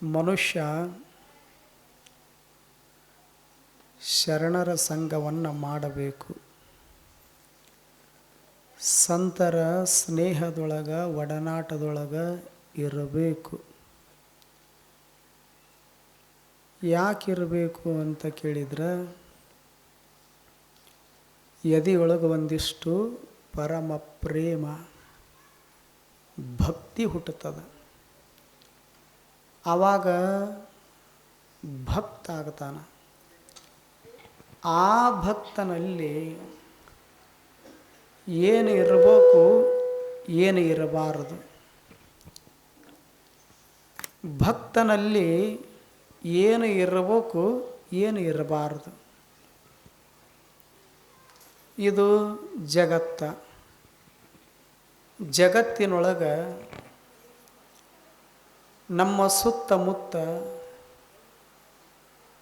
ಮನುಷ್ಯ ಶರಣರ ಸಂಘವನ್ನು ಮಾಡಬೇಕು. ಸಂತರ ಸ್ನೇಹದೊಳಗೆ ಒಡನಾಟದೊಳಗೆ ಇರಬೇಕು. ಯಾಕಿರಬೇಕು ಅಂತ ಕೇಳಿದ್ರೆ, ಎದೆಯೊಳಗೆ ಒಂದಿಷ್ಟು ಪರಮ ಪ್ರೇಮ ಭಕ್ತಿ ಹುಟ್ಟುತ್ತದೆ. ಆವಾಗ ಭಕ್ತ ಆಗ್ತಾನೆ. ಆ ಭಕ್ತನಲ್ಲಿ ಏನು ಇರಬೇಕು, ಏನು ಇರಬಾರದು. ಭಕ್ತನಲ್ಲಿ ಏನು ಇರಬೇಕು, ಏನು ಇರಬಾರದು. ಇದು ಜಗತ್ತಿನೊಳಗೆ ನಮ್ಮ ಸುತ್ತಮುತ್ತ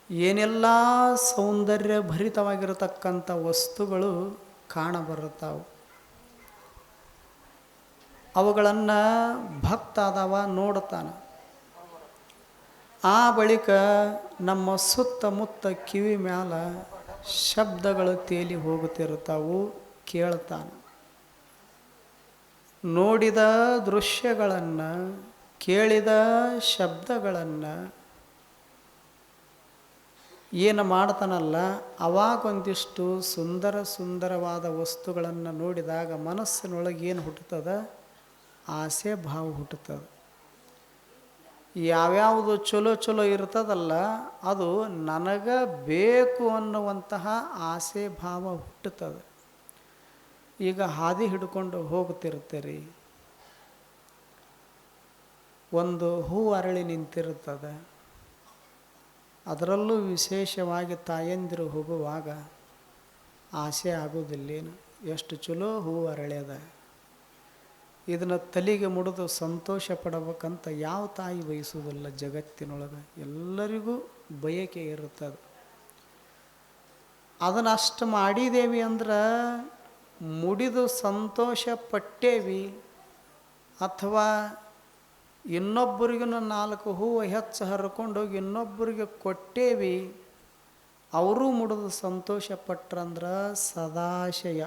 ಏನೆಲ್ಲ ಸೌಂದರ್ಯ ಭರಿತವಾಗಿರತಕ್ಕಂಥ ವಸ್ತುಗಳು ಕಾಣಬರುತ್ತಾವೆ. ಅವುಗಳನ್ನು ಭಕ್ತ ಆದವ ನೋಡ್ತಾನೆ. ಆ ಬಳಿಕ ನಮ್ಮ ಸುತ್ತಮುತ್ತ ಕಿವಿ ಮ್ಯಾಲ ಶಬ್ದಗಳು ತೇಲಿ ಹೋಗುತ್ತಿರ್ತಾವು, ಕೇಳ್ತಾನೆ. ನೋಡಿದ ದೃಶ್ಯಗಳನ್ನು, ಕೇಳಿದ ಶಬ್ದಗಳನ್ನು ಏನು ಮಾಡ್ತಾನಲ್ಲ, ಅವಾಗೊಂದಿಷ್ಟು ಸುಂದರವಾದ ವಸ್ತುಗಳನ್ನು ನೋಡಿದಾಗ ಮನಸ್ಸಿನೊಳಗೆ ಏನು ಹುಟ್ಟುತ್ತದೆ? ಆಸೆ ಭಾವ ಹುಟ್ಟುತ್ತದೆ. ಯಾವ್ಯಾವುದು ಚಲೋ ಇರ್ತದಲ್ಲ, ಅದು ನನಗೆ ಬೇಕು ಅನ್ನುವಂತಹ ಆಸೆ ಭಾವ ಹುಟ್ಟುತ್ತದೆ. ಈಗ ಹಾದಿ ಹಿಡ್ಕೊಂಡು ಹೋಗ್ತಿರ್ತೀರಿ, ಒಂದು ಹೂ ಅರಳಿ ನಿಂತಿರುತ್ತದೆ. ಅದರಲ್ಲೂ ವಿಶೇಷವಾಗಿ ತಾಯಂದಿರು ಹೋಗುವಾಗ ಆಸೆ ಆಗೋದಿಲ್ಲೇನು? ಎಷ್ಟು ಚಲೋ ಹೂ ಅರಳ್ಯದ, ಇದನ್ನು ತಲೆಗೆ ಮುಡಿದು ಸಂತೋಷ ಪಡಬೇಕಂತ ಯಾವ ತಾಯಿ ಬಯಸುವುದಿಲ್ಲ. ಜಗತ್ತಿನೊಳಗೆ ಎಲ್ಲರಿಗೂ ಬಯಕೆ ಇರುತ್ತದೆ. ಅದನ್ನು ಅಷ್ಟು ಮಾಡಿದೇವಿ ಅಂದ್ರೆ ಮುಡಿದು ಸಂತೋಷ ಪಟ್ಟೇವಿ, ಅಥವಾ ಇನ್ನೊಬ್ಬರಿಗೂ 4 ಹೂವು ಹೆಚ್ಚು ಹರ್ಕೊಂಡೋಗಿ ಇನ್ನೊಬ್ಬರಿಗೆ ಕೊಟ್ಟೇವಿ, ಅವರೂ ಮುಡಿದು ಸಂತೋಷ ಪಟ್ರಂದ್ರೆ ಸದಾಶಯ.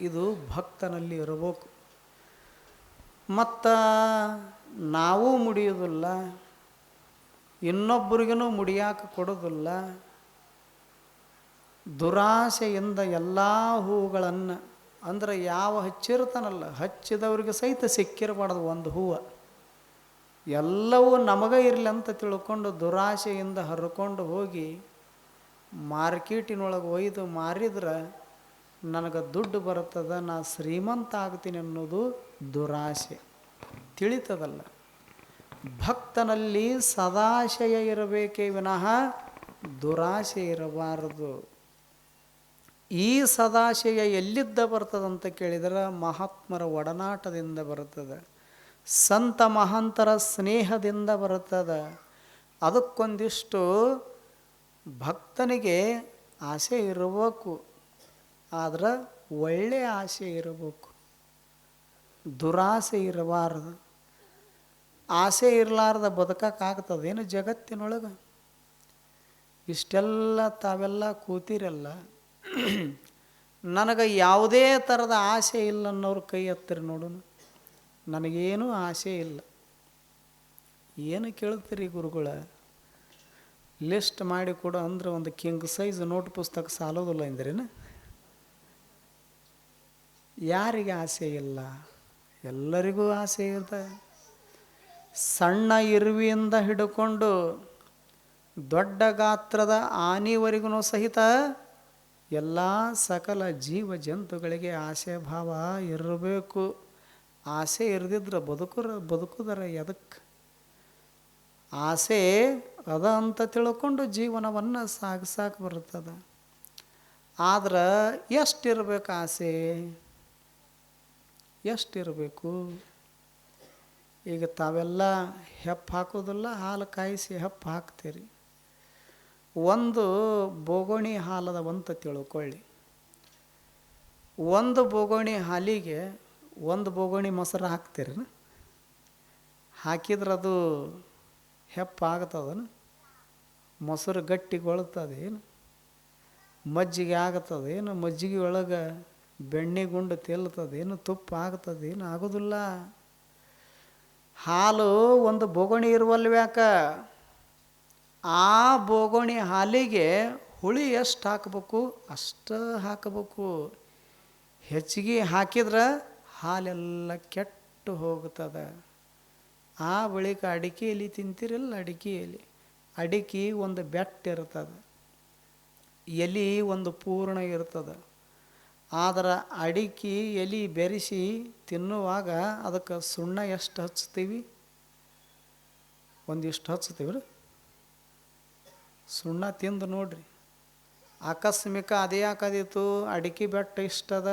ಇದು ಭಕ್ತನಲ್ಲಿ ಇರಬೇಕು. ಮತ್ತು ನಾವು ಮುಡಿಯೋದಿಲ್ಲ, ಇನ್ನೊಬ್ಬರಿಗೂ ಮುಡಿಯಾಕೆ ಕೊಡೋದಿಲ್ಲ. ದುರಾಸೆಯಿಂದ ಎಲ್ಲ ಹೂವುಗಳನ್ನು, ಅಂದ್ರೆ ಯಾವ ಹಚ್ಚಿರ್ತಾನಲ್ಲ, ಹಚ್ಚಿದವ್ರಿಗೆ ಸಹಿತ ಸಿಕ್ಕಿರಬಾರ್ದು ಒಂದು ಹೂವು. ಎಲ್ಲವೂ ನಮಗೆ ಇರಲಿ ಅಂತ ತಿಳ್ಕೊಂಡು ದುರಾಸೆಯಿಂದ ಹರ್ಕೊಂಡು ಹೋಗಿ ಮಾರ್ಕೆಟಿನೊಳಗೆ ಒಯ್ದು ಮಾರಿದ್ರೆ ನನಗೆ ದುಡ್ಡು ಬರ್ತದೆ, ನಾ ಶ್ರೀಮಂತ ಆಗ್ತೀನಿ ಅನ್ನೋದು ದುರಾಸೆ. ತಿಳಿತದಲ್ಲ. ಭಕ್ತನಲ್ಲಿ ಸದಾಶಯ ಇರಬೇಕೇ ವಿನಃ ದುರಾಸೆ ಇರಬಾರದು. ಈ ಸದಾಶಯ ಎಲ್ಲಿದ್ದ ಬರ್ತದಂತ ಕೇಳಿದರೆ ಮಹಾತ್ಮರ ಒಡನಾಟದಿಂದ ಬರ್ತದೆ, ಸಂತ ಮಹಾಂತರ ಸ್ನೇಹದಿಂದ ಬರ್ತದೆ. ಅದಕ್ಕೊಂದಿಷ್ಟು ಭಕ್ತನಿಗೆ ಆಸೆ ಇರಬೇಕು, ಆದ್ರೆ ಒಳ್ಳೆಯ ಆಸೆ ಇರಬೇಕು, ದುರಾಸೆ ಇರಬಾರದು. ಆಸೆ ಇರಲಾರ್ದ ಬದುಕಕ್ಕಾಗ್ತದೇನು ಜಗತ್ತಿನೊಳಗೆ? ಇಷ್ಟೆಲ್ಲ ತಾವೆಲ್ಲ ಕೂತಿರಲ್ಲ, ನನಗೆ ಯಾವುದೇ ಥರದ ಆಸೆ ಇಲ್ಲ ಅನ್ನೋರು ಕೈ ಎತ್ತಿರಿ ನೋಡೋಣ. ನನಗೇನೂ ಆಸೆ ಇಲ್ಲ. ಏನು ಕೇಳ್ತೀರಿ ಗುರುಗಳ? ಲಿಸ್ಟ್ ಮಾಡಿ ಕೊಡು ಅಂದ್ರೆ ಒಂದು ಕಿಂಗ್ ಸೈಜ್ ನೋಟ್ ಪುಸ್ತಕ ಸಾಲೋದಿಲ್ಲ ಅಂದ್ರೇನು? ಯಾರಿಗೆ ಆಸೆ ಇಲ್ಲ? ಎಲ್ಲರಿಗೂ ಆಸೆ ಇರ್ತದೆ. ಸಣ್ಣ ಇರುವಿಯಿಂದ ಹಿಡ್ಕೊಂಡು ದೊಡ್ಡ ಗಾತ್ರದ ಆನೆವರೆಗೂ ಸಹಿತ ಎಲ್ಲ ಸಕಲ ಜೀವ ಜಂತುಗಳಿಗೆ ಆಸೆ ಭಾವ ಇರಬೇಕು. ಆಸೆ ಇರದಿದ್ರೆ ಬದುಕುದರ ಎದಕ್ಕೆ? ಆಸೆ ಅದ ಅಂತ ತಿಳ್ಕೊಂಡು ಜೀವನವನ್ನು ಸಾಗಿಸಾಕ ಬರ್ತದೆ. ಆದ್ರೆ ಎಷ್ಟಿರ್ಬೇಕು ಆಸೆ? ಎಷ್ಟಿರಬೇಕು? ಈಗ ತಾವೆಲ್ಲ ಹೆಪ್ಪು ಹಾಕೋದಿಲ್ಲ, ಹಾಲು ಕಾಯಿಸಿ ಹೆಪ್ಪು ಹಾಕ್ತೀರಿ. ಒಂದು ಬೋಗೋಣಿ ಹಾಲದವಂತ ತಿಳ್ಕೊಳ್ಳಿ. ಒಂದು ಬೋಗೋಣಿ ಹಾಲಿಗೆ ಒಂದು ಬೋಗೋಣಿ ಮೊಸರು ಹಾಕ್ತೀರಿ. ಹಾಕಿದ್ರೆ ಅದು ಹೆಪ್ಪಾಗ್ತದನು? ಮೊಸರು ಗಟ್ಟಿಗೊಳ್ತದೇನು? ಮಜ್ಜಿಗೆ ಆಗ್ತದೇನು? ಮಜ್ಜಿಗೆ ಒಳಗೆ ಬೆಣ್ಣೆ ಗುಂಡು ತೇಲ್ತದೇನು? ತುಪ್ಪ ಆಗ್ತದೇನು? ಆಗೋದಿಲ್ಲ. ಹಾಲು ಒಂದು ಬೋಗಣಿ ಇರುವಲ್ವ್ಯಾಕ, ಆ ಬೋಗಣಿ ಹಾಲಿಗೆ ಹುಳಿ ಎಷ್ಟು ಹಾಕಬೇಕು ಅಷ್ಟು ಹಾಕಬೇಕು. ಹೆಚ್ಚಿಗೆ ಹಾಕಿದ್ರೆ ಹಾಲೆಲ್ಲ ಕೆಟ್ಟು ಹೋಗ್ತದೆ. ಆ ಬಳಿಕ ಅಡಿಕೆ ಎಲೆ ತಿಂತೀರಲ್ಲ, ಅಡಿಕೆ ಎಲೆ, ಅಡಿಕೆ ಒಂದು ಬೆಟ್ಟ ಇರ್ತದೆ, ಎಲೆ ಒಂದು ಪೂರ್ಣ ಇರ್ತದೆ. ಆದ್ರೆ ಅಡಿಕೆ ಎಲೆ ಬೆರೆಸಿ ತಿನ್ನುವಾಗ ಅದಕ್ಕೆ ಸುಣ್ಣ ಎಷ್ಟು ಹಚ್ತೀವಿ? ಒಂದಿಷ್ಟು ಹಚ್ತೀವಿ ರೀ. ಸುಣ್ಣ ತಿಂದು ನೋಡ್ರಿ. ಆಕಸ್ಮಿಕ ಅದೇ ಯಾಕದಿತ್ತು, ಅಡಿಕೆ ಬೆಟ್ಟ ಇಷ್ಟದ,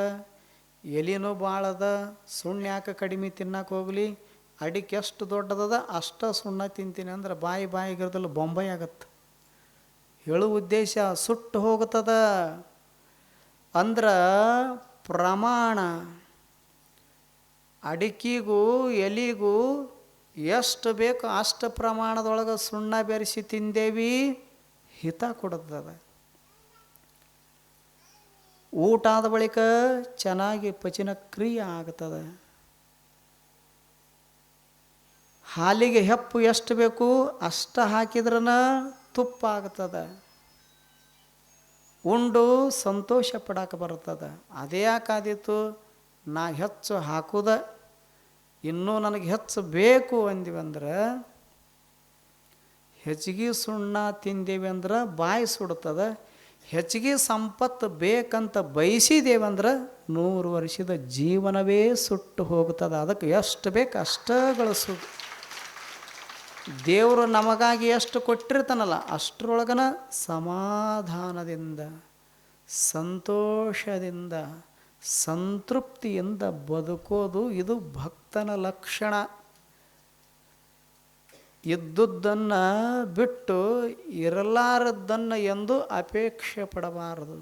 ಎಲೆನೂ ಭಾಳ ಅದ, ಸುಣ್ಣ ಯಾಕೆ ಕಡಿಮೆ ತಿನ್ನಕ್ಕೆ ಹೋಗಲಿ, ಅಡಿಕೆ ಎಷ್ಟು ದೊಡ್ಡದದ ಅಷ್ಟು ಸುಣ್ಣ ತಿಂತೀನಿ ಅಂದ್ರೆ ಬಾಯಿಗಿರೋದಿಲ್ಲ, ಬೊಂಬೈ ಆಗತ್ತೆ. ಹೇಳುವ ಉದ್ದೇಶ ಸುಟ್ಟು ಹೋಗ್ತದ. ಅಂದ್ರೆ ಪ್ರಮಾಣ, ಅಡಿಕೆಗೂ ಎಲೆಗೂ ಎಷ್ಟು ಬೇಕು ಅಷ್ಟು ಪ್ರಮಾಣದೊಳಗೆ ಸುಣ್ಣ ಬೆರೆಸಿ ತಿಂದೇವಿ, ಹಿತ ಕೊಡುತ್ತದೆ. ಊಟ ಆದ ಬಳಿಕ ಚೆನ್ನಾಗಿ ಪಚನ ಕ್ರಿಯೆ ಆಗ್ತದೆ. ಹಾಲಿಗೆ ಹೆಪ್ಪು ಎಷ್ಟು ಬೇಕು ಅಷ್ಟು ಹಾಕಿದ್ರನ ತುಪ್ಪ ಆಗ್ತದೆ. ಉಂಡು ಸಂತೋಷ ಪಡಕ್ಕೆ ಬರ್ತದೆ. ಅದೇ ಯಾಕಾದಿತ್ತು, ನಾ ಹೆಚ್ಚು ಹಾಕುದ, ಇನ್ನೂ ನನಗೆ ಹೆಚ್ಚು ಬೇಕು ಅಂದಿವಂದ್ರೆ, ಹೆಚ್ಚಿಗೆ ಸುಣ್ಣ ತಿಂದೇವಿ ಅಂದ್ರೆ ಬಾಯಿ ಸುಡ್ತದೆ. ಹೆಚ್ಚಿಗೆ ಸಂಪತ್ತು ಬೇಕಂತ ಬಯಸಿದೇವಂದ್ರೆ 100 ವರ್ಷದ ಜೀವನವೇ ಸುಟ್ಟು ಹೋಗ್ತದೆ. ಅದಕ್ಕೆ ಎಷ್ಟು ಬೇಕು ಅಷ್ಟು ಗಳಿಸು. ದೇವರು ನಮಗಾಗಿ ಎಷ್ಟು ಕೊಟ್ಟಿರ್ತಾನಲ್ಲ ಅಷ್ಟರೊಳಗನ ಸಮಾಧಾನದಿಂದ, ಸಂತೋಷದಿಂದ, ಸಂತೃಪ್ತಿಯಿಂದ ಬದುಕೋದು ಇದು ಭಕ್ತನ ಲಕ್ಷಣ. ಇದ್ದುದನ್ನು ಬಿಟ್ಟು ಇರಲಾರದ್ದನ್ನು ಎಂದೂ ಅಪೇಕ್ಷೆ ಪಡಬಾರದು,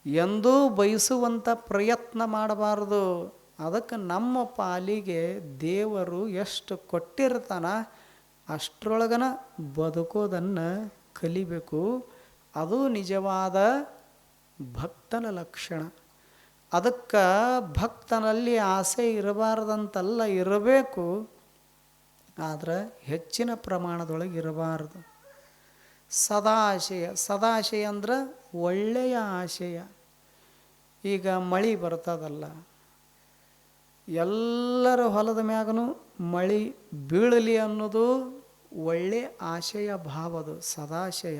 ಎಂದೂ ಬಯಸುವಂಥ ಪ್ರಯತ್ನ ಮಾಡಬಾರದು. ಅದಕ್ಕೆ ನಮ್ಮ ಪಾಲಿಗೆ ದೇವರು ಎಷ್ಟು ಕೊಟ್ಟಿರ್ತಾನ ಅಷ್ಟರೊಳಗನ ಬದುಕೋದನ್ನು ಕಲಿಬೇಕು. ಅದು ನಿಜವಾದ ಭಕ್ತನ ಲಕ್ಷಣ. ಅದಕ್ಕೆ ಭಕ್ತನಲ್ಲಿ ಆಸೆ ಇರಬಾರ್ದಂತಲ್ಲ, ಇರಬೇಕು, ಆದರೆ ಹೆಚ್ಚಿನ ಪ್ರಮಾಣದೊಳಗೆ ಇರಬಾರ್ದು. ಸದಾಶಯ, ಸದಾಶಯ ಅಂದ್ರೆ ಒಳ್ಳೆಯ ಆಶಯ. ಈಗ ಮಳೆ ಬರ್ತದಲ್ಲ, ಎಲ್ಲರ ಹೊಲದ ಮ್ಯಾಗನು ಮಳೆ ಬೀಳಲಿ ಅನ್ನೋದು ಒಳ್ಳೆಯ ಆಶಯ ಭಾವದು, ಸದಾಶಯ.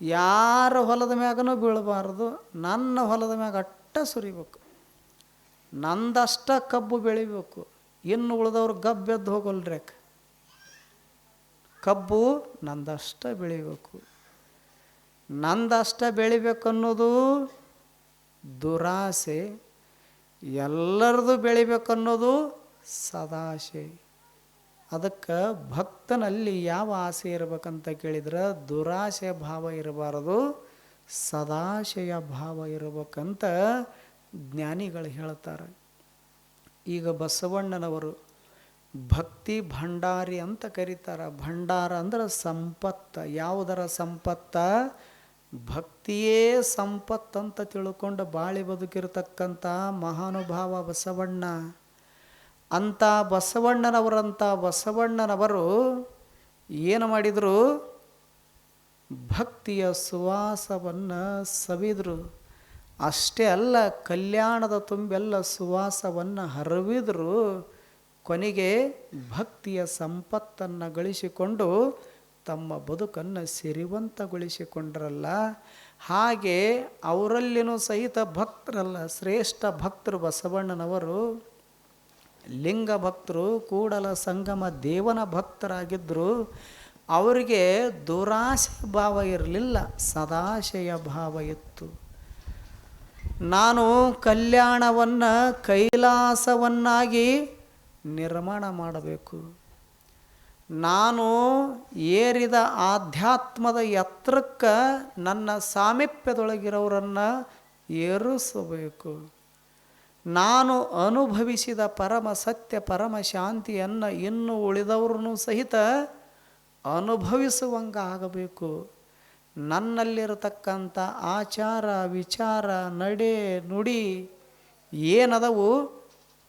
ಯಾರ ಹೊಲದ ಮ್ಯಾಗನೂ ಬೀಳಬಾರ್ದು, ನನ್ನ ಹೊಲದ ಮ್ಯಾಗ ಅಟ್ಟ ಸುರಿಬೇಕು, ನಂದಷ್ಟ ಕಬ್ಬು ಬೆಳಿಬೇಕು, ಇನ್ನು ಉಳಿದವ್ರು ಗಬ್ಬೆದ್ದು ಹೋಗಲ್ರಿ. ಕಬ್ಬು ನಂದಷ್ಟ ಬೆಳಿಬೇಕು, ನಂದಷ್ಟ ಬೆಳಿಬೇಕನ್ನೋದು ದುರಾಸೆ, ಎಲ್ಲರದು ಬೆಳಿಬೇಕನ್ನೋದು ಸದಾಶೆ. ಅದಕ್ಕೆ ಭಕ್ತನಲ್ಲಿ ಯಾವ ಆಸೆ ಇರಬೇಕಂತ ಕೇಳಿದ್ರೆ ದುರಾಸೆ ಭಾವ ಇರಬಾರದು, ಸದಾಶಯ ಭಾವ ಇರಬೇಕಂತ ಜ್ಞಾನಿಗಳು ಹೇಳ್ತಾರೆ. ಈಗ ಬಸವಣ್ಣನವರು ಭಕ್ತಿ ಭಂಡಾರಿ ಅಂತ ಕರೀತಾರೆ. ಭಂಡಾರ ಅಂದ್ರೆ ಸಂಪತ್ತ. ಯಾವುದರ ಸಂಪತ್ತ? ಭಕ್ತಿಯೇ ಸಂಪತ್ತಂತ ತಿಳ್ಕೊಂಡು ಬಾಳಿ ಬದುಕಿರತಕ್ಕಂಥ ಮಹಾನುಭಾವ ಬಸವಣ್ಣ. ಅಂಥ ಬಸವಣ್ಣನವರು ಏನು ಮಾಡಿದರು? ಭಕ್ತಿಯ ಸುವಾಸವನ್ನು ಸವಿದರು. ಅಷ್ಟೇ ಅಲ್ಲ, ಕಲ್ಯಾಣದ ತುಂಬೆಲ್ಲ ಸುವಾಸವನ್ನು ಹರವಿದರು. ಕೊನೆಗೆ ಭಕ್ತಿಯ ಸಂಪತ್ತನ್ನು ಗಳಿಸಿಕೊಂಡು ತಮ್ಮ ಬದುಕನ್ನು ಸಿರಿವಂತಗೊಳಿಸಿಕೊಂಡ್ರಲ್ಲ. ಹಾಗೆ ಅವರಲ್ಲಿನೂ ಸಹಿತ ಭಕ್ತರಲ್ಲ, ಶ್ರೇಷ್ಠ ಭಕ್ತರು ಬಸವಣ್ಣನವರು. ಲಿಂಗ ಭಕ್ತರು, ಕೂಡಲ ಸಂಗಮ ದೇವನ ಭಕ್ತರಾಗಿದ್ದರು. ಅವರಿಗೆ ದುರಾಸೆ ಭಾವ ಇರಲಿಲ್ಲ, ಸದಾಶಯ ಭಾವ ಇತ್ತು. ನಾನು ಕಲ್ಯಾಣವನ್ನು ಕೈಲಾಸವನ್ನಾಗಿ ನಿರ್ಮಾಣ ಮಾಡಬೇಕು, ನಾನು ಏರಿದ ಆಧ್ಯಾತ್ಮದ ಎತ್ತರಕ್ಕೆ ನನ್ನ ಸಾಮೀಪ್ಯದೊಳಗಿರೋರನ್ನು ಏರಿಸಬೇಕು, ನಾನು ಅನುಭವಿಸಿದ ಪರಮ ಸತ್ಯ ಪರಮ ಶಾಂತಿಯನ್ನು ಇನ್ನು ಉಳಿದವ್ರೂ ಸಹಿತ ಅನುಭವಿಸುವಂಗ ಆಗಬೇಕು. ನನ್ನಲ್ಲಿರತಕ್ಕಂಥ ಆಚಾರ ವಿಚಾರ ನಡೆ ನುಡಿ ಏನದವು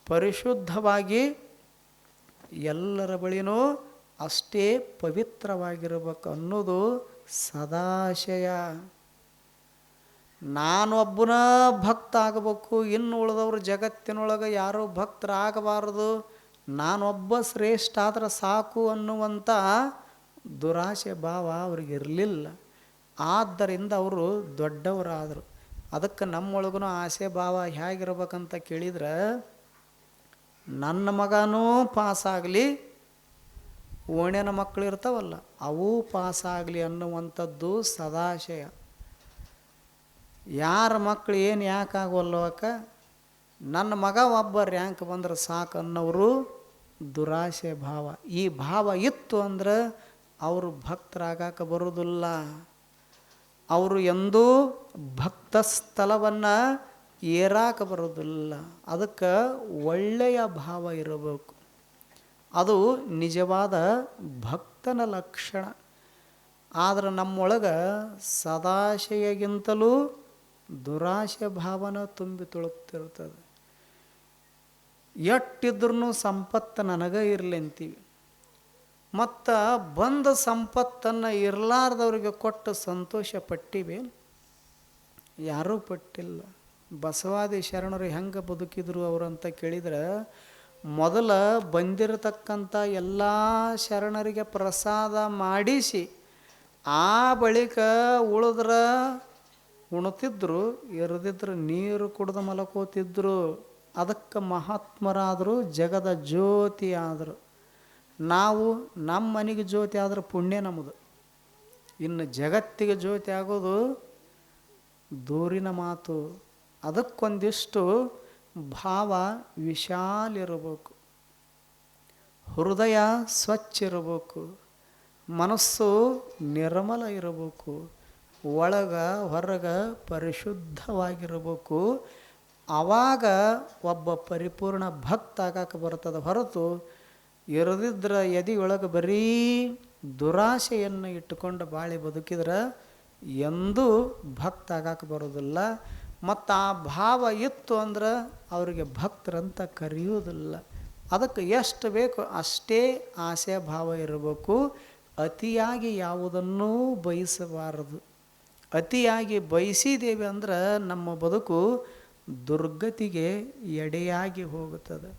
ಪರಿಶುದ್ಧವಾಗಿ ಎಲ್ಲರ ಬಳಿನೂ ಅಷ್ಟೇ ಪವಿತ್ರವಾಗಿರಬೇಕು ಅನ್ನೋದು ಸದಾಶಯ. ನಾನೊಬ್ಬನ ಭಕ್ತ ಆಗಬೇಕು, ಇನ್ನು ಉಳಿದವರು ಜಗತ್ತಿನೊಳಗೆ ಯಾರೂ ಭಕ್ತರಾಗಬಾರದು, ನಾನೊಬ್ಬ ಶ್ರೇಷ್ಠ ಆದ್ರೆ ಸಾಕು ಅನ್ನುವಂಥ ದುರಾಶೆ ಭಾವ ಅವ್ರಿಗಿರಲಿಲ್ಲ. ಆದ್ದರಿಂದ ಅವರು ದೊಡ್ಡವರಾದರು. ಅದಕ್ಕೆ ನಮ್ಮೊಳಗೂ ಆಸೆ ಭಾವ ಹೇಗಿರ್ಬೇಕಂತ ಕೇಳಿದ್ರೆ, ನನ್ನ ಮಗನೂ ಪಾಸಾಗಲಿ, ಓಣ್ಯನ ಮಕ್ಕಳು ಇರ್ತಾವಲ್ಲ ಅವೂ ಪಾಸಾಗಲಿ ಅನ್ನುವಂಥದ್ದು ಸದಾಶಯ. ಯಾರ ಮಕ್ಕಳು ಏನು ಯಾಕಾಗೋಲ್ಲೋ ಅಕ್ಕ, ನನ್ನ ಮಗ ಒಬ್ಬ ರ್ಯಾಂಕ್ ಬಂದ್ರೆ ಸಾಕು ಅನ್ನೋರು ದುರಾಶೆ ಭಾವ. ಈ ಭಾವ ಇತ್ತು ಅಂದ್ರೆ ಅವರು ಭಕ್ತರಾಗಕ್ಕೆ ಬರೋದಿಲ್ಲ. ಅವರು ಎಂದೂ ಭಕ್ತ ಸ್ಥಳವನ್ನು ಏರಾಕ ಬರೋದಿಲ್ಲ. ಅದಕ್ಕೆ ಒಳ್ಳೆಯ ಭಾವ ಇರಬೇಕು. ಅದು ನಿಜವಾದ ಭಕ್ತನ ಲಕ್ಷಣ. ಆದರೆ ನಮ್ಮೊಳಗೆ ಸದಾಶೆಗಿಂತಲೂ ದುರಾಶೆ ಭಾವನ ತುಂಬಿ ತುಳುಕ್ತಿರ್ತದೆ. ಎಷ್ಟಿದ್ರೂ ಸಂಪತ್ತು ನನಗೆ ಇರಲಿ ಅಂತೀವಿ, ಮತ್ತು ಬಂದ ಸಂಪತ್ತನ್ನು ಇರಲಾರ್ದವ್ರಿಗೆ ಕೊಟ್ಟು ಸಂತೋಷ ಪಟ್ಟಿವೆ? ಯಾರೂ ಪಟ್ಟಿಲ್ಲ. ಬಸವಾದಿ ಶರಣರು ಹೆಂಗೆ ಬದುಕಿದ್ರು ಅವರು ಅಂತ ಕೇಳಿದ್ರೆ, ಮೊದಲ ಬಂದಿರತಕ್ಕಂಥ ಎಲ್ಲ ಶರಣರಿಗೆ ಪ್ರಸಾದ ಮಾಡಿಸಿ ಆ ಬಳಿಕ ಉಳಿದ್ರೆ ಉಣ್ತಿದ್ರು, ಇರದಿದ್ರು ನೀರು ಕುಡ್ದು ಮಲಕೋತಿದ್ರು. ಅದಕ್ಕೆ ಮಹಾತ್ಮರಾದರು, ಜಗದ ಜ್ಯೋತಿ ಆದರು. ನಾವು ನಮ್ಮ ಮನೆಗೆ ಜ್ಯೋತಿ ಆದ್ರೆ ಪುಣ್ಯ ನಮ್ಮದು. ಇನ್ನು ಜಗತ್ತಿಗೆ ಜ್ಯೋತಿ ಆಗೋದು ದೂರಿನ ಮಾತು. ಅದಕ್ಕೊಂದಿಷ್ಟು ಭಾವ ವಿಶಾಲ ಇರಬೇಕು, ಹೃದಯ ಸ್ವಚ್ಛ ಇರಬೇಕು, ಮನಸ್ಸು ನಿರ್ಮಲ ಇರಬೇಕು, ಒಳಗ ಹೊರಗ ಪರಿಶುದ್ಧವಾಗಿರಬೇಕು. ಆವಾಗ ಒಬ್ಬ ಪರಿಪೂರ್ಣ ಭಕ್ತ ಆಗಕ್ಕೆ ಬರ್ತದೆ. ಹೊರತು ಇರದಿದ್ರೆ ಎದೆಯೊಳಗೆ ಬರೀ ದುರಾಶೆಯನ್ನು ಇಟ್ಟುಕೊಂಡು ಬಾಳಿ ಬದುಕಿದ್ರೆ ಎಂದೂ ಭಕ್ತ ಆಗಕ್ಕೆ ಬರೋದಿಲ್ಲ. ಮತ್ತು ಆ ಭಾವ ಇತ್ತು ಅಂದ್ರೆ ಅವರಿಗೆ ಭಕ್ತರಂತ ಕರೆಯುವುದಿಲ್ಲ. ಅದಕ್ಕೆ ಎಷ್ಟು ಬೇಕು ಅಷ್ಟೇ ಆಸೆ ಭಾವ ಇರಬೇಕು. ಅತಿಯಾಗಿ ಯಾವುದನ್ನೂ ಬಯಸಬಾರದು. ಅತಿಯಾಗಿ ಬಯಸಿದ್ದೇವೆ ಅಂದ್ರೆ ನಮ್ಮ ಬದುಕು ದುರ್ಗತಿಗೆ ಎಡೆಯಾಗಿ ಹೋಗುತ್ತದೆ.